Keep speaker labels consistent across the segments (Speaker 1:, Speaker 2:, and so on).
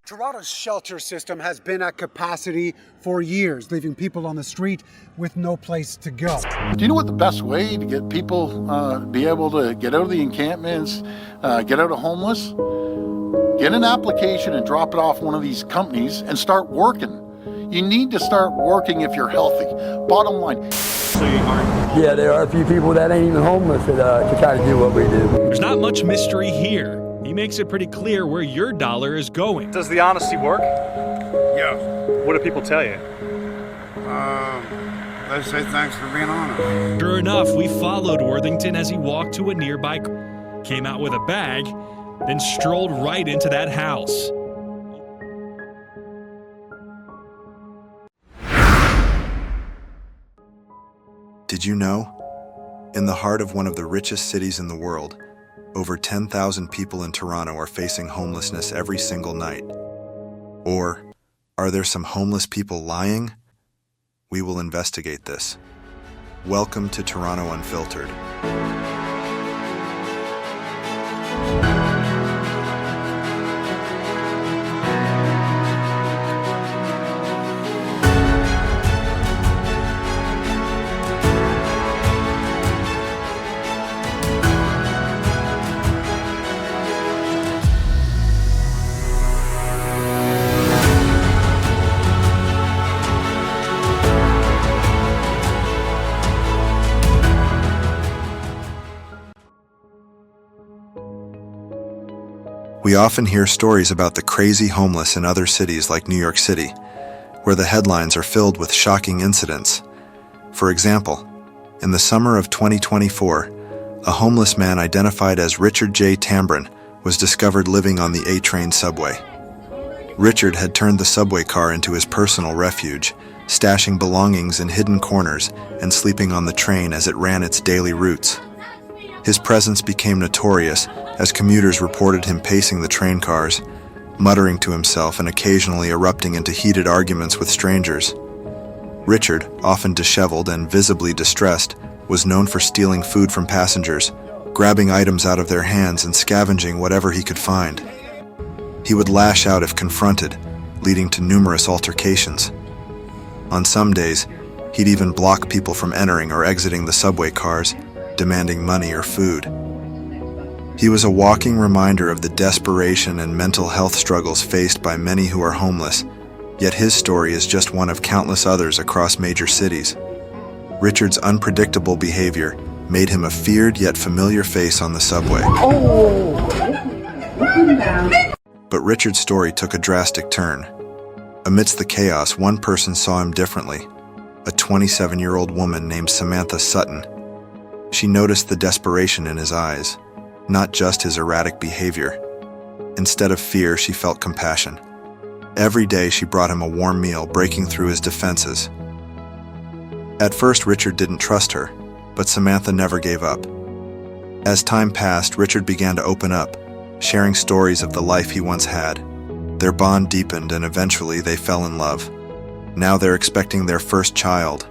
Speaker 1: Toronto's shelter system has been at capacity for years, leaving people on the street with no place to go.
Speaker 2: Do you know what the best way to get people be able to get out of the encampments, get out of homeless? Get an application and drop it off one of these companies and start working. You need to start working if you're healthy. Bottom line.
Speaker 3: So you aren't?
Speaker 4: Yeah, there are a few people that ain't even homeless that try to do what we do.
Speaker 5: There's not much mystery here. He makes it pretty clear where your dollar is going.
Speaker 3: Does the honesty work?
Speaker 6: Yeah.
Speaker 3: What do people tell you?
Speaker 6: They say thanks for being honest.
Speaker 5: Sure enough, we followed Worthington as he walked to a nearby, came out with a bag, then strolled right into that house.
Speaker 7: Did you know? In the heart of one of the richest cities in the world, over 10,000 people in Toronto are facing homelessness every single night. Or, are there some homeless people lying? We will investigate this. Welcome to Toronto Unfiltered. We often hear stories about the crazy homeless in other cities like New York City, where the headlines are filled with shocking incidents. For example, in the summer of 2024, a homeless man identified as Richard J. Tambran was discovered living on the A-train subway. Richard had turned the subway car into his personal refuge, stashing belongings in hidden corners and sleeping on the train as it ran its daily routes. His presence became notorious as commuters reported him pacing the train cars, muttering to himself and occasionally erupting into heated arguments with strangers. Richard, often disheveled and visibly distressed, was known for stealing food from passengers, grabbing items out of their hands and scavenging whatever he could find. He would lash out if confronted, leading to numerous altercations. On some days, he'd even block people from entering or exiting the subway cars, demanding money or food. He was a walking reminder of the desperation and mental health struggles faced by many who are homeless, yet his story is just one of countless others across major cities. Richard's unpredictable behavior made him a feared yet familiar face on the subway. But Richard's story took a drastic turn. Amidst the chaos, one person saw him differently, a 27-year-old woman named Samantha Sutton. She noticed the desperation in his eyes, not just his erratic behavior. Instead of fear, she felt compassion. Every day she brought him a warm meal, breaking through his defenses. At first, Richard didn't trust her, but Samantha never gave up. As time passed, Richard began to open up, sharing stories of the life he once had. Their bond deepened and eventually they fell in love. Now they're expecting their first child,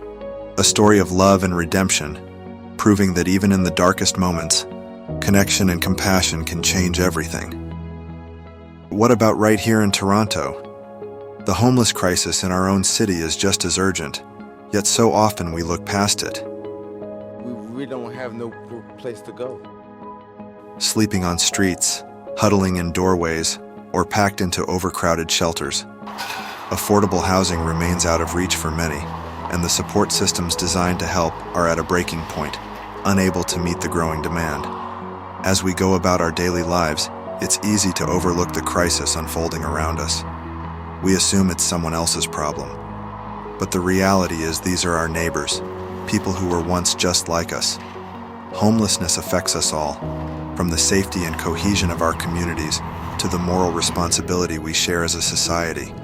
Speaker 7: a story of love and redemption, proving that even in the darkest moments, connection and compassion can change everything. What about right here in Toronto? The homeless crisis in our own city is just as urgent, yet so often we look past it.
Speaker 8: We don't have no place to go.
Speaker 7: Sleeping on streets, huddling in doorways, or packed into overcrowded shelters. Affordable housing remains out of reach for many, and the support systems designed to help are at a breaking point, unable to meet the growing demand. As we go about our daily lives, it's easy to overlook the crisis unfolding around us. We assume it's someone else's problem. But the reality is these are our neighbors, people who were once just like us. Homelessness affects us all, from the safety and cohesion of our communities to the moral responsibility we share as a society.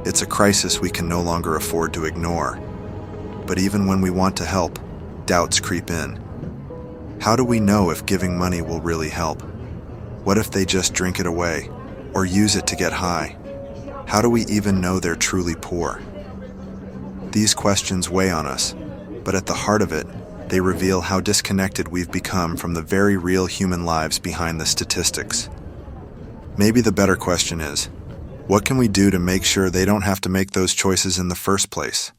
Speaker 7: It's a crisis we can no longer afford to ignore. But even when we want to help, doubts creep in. How do we know if giving money will really help? What if they just drink it away, or use it to get high? How do we even know they're truly poor? These questions weigh on us, but at the heart of it, they reveal how disconnected we've become from the very real human lives behind the statistics. Maybe the better question is, What can we do to make sure they don't have to make those choices in the first place?